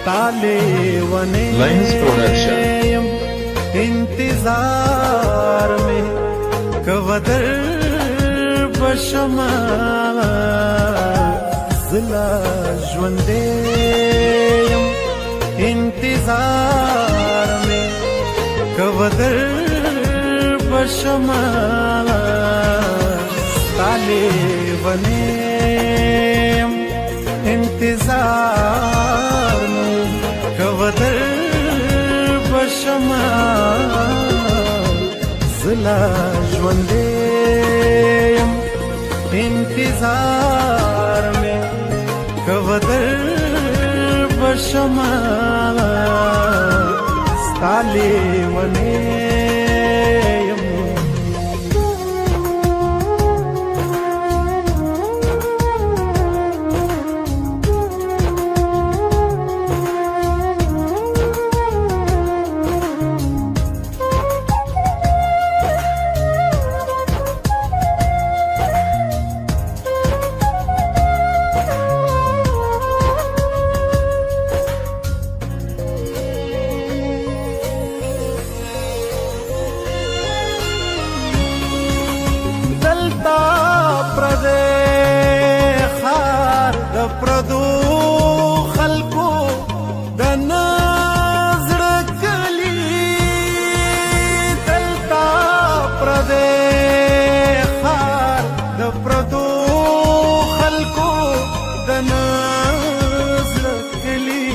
ताले वने Lines Production. इंतजार में कवदर बशमा जिला ज्वंदे इंतजार में कवदर बशमा ताले वने इंतजार में कवदर बशमा जिला ज्वंदे इंतजार में कवदर बशमा ताले वने پردو خلکو د نظر کلی دلتا پردې خار د پردو خلکو د نظر کلی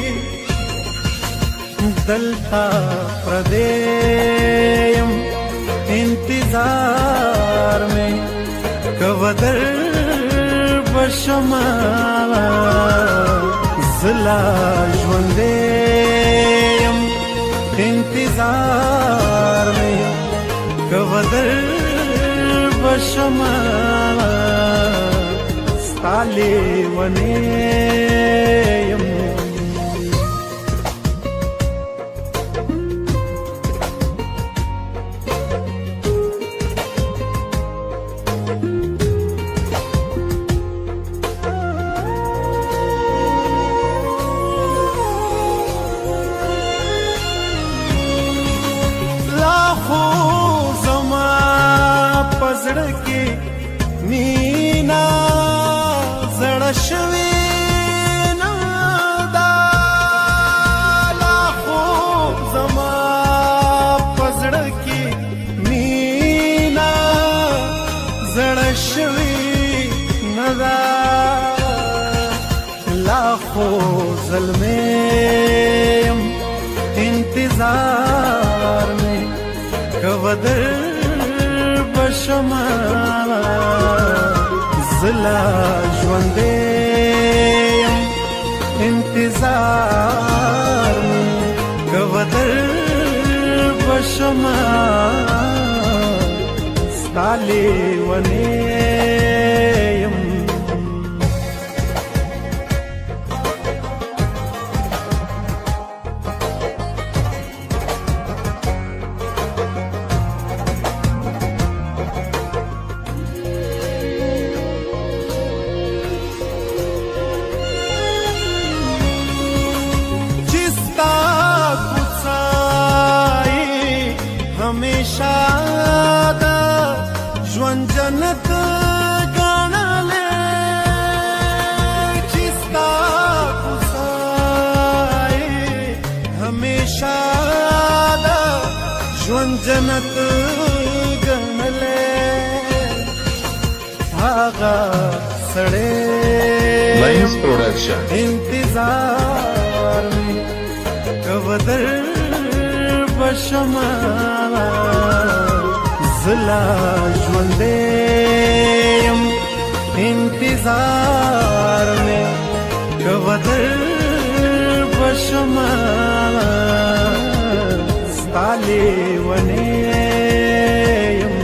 دلتا پردې انتظار میں کودر بشما زلا ژوندې یم انتظار مې کودر بشما ستا لیونې یم زړه کې مینا زړه شوي نه دا لاخو زما په زړه کې مینا زړه شوي نه دا لاخو ظلمیم انتظار میں کودر بشما زلا ژوندې یم انتظار مې کودر بشما ستا لیونې یم हमेशा दा ژوند جنت ګڼلې چې ستا کوڅه همیشه دا ژوند جنت ګڼلې هغه سړی Lines Production. انتظار مې کودر بشما زلا ژوندې یم انتظار میں کودر بشما ستا لیونې یم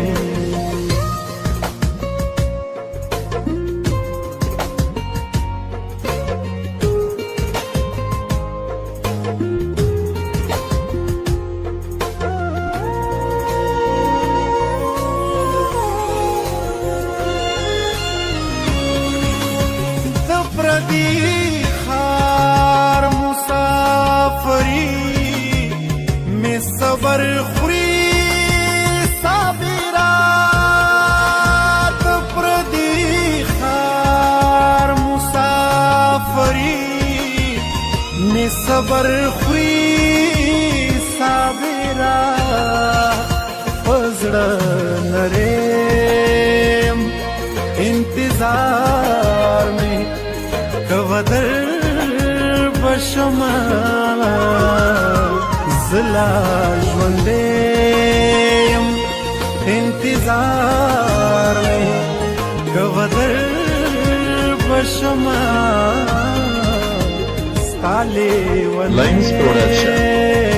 پردی خار مسافر می صبر خوري صابرا پزړه نرم انتظار می کوادر بشما زلا ژوندیم انتظار می کوادر بشما Lines Production.